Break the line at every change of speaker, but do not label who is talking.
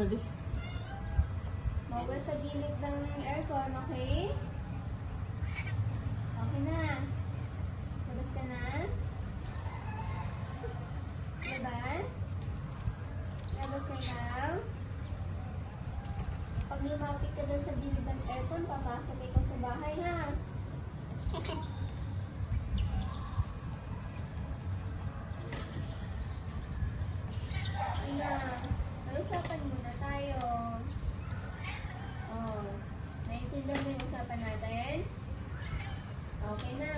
umalis.
Bawal sa gilid ng aircon, okay? Okay na. Labas ka na. Labas. Labas na ikaw. Pag lumapit ka dun sa gilid ng aircon, papasok ikaw sa bahay, ha? Ina, nausapan muna tayo. Oh, naiintindihan mo yung usapan natin? Okay na.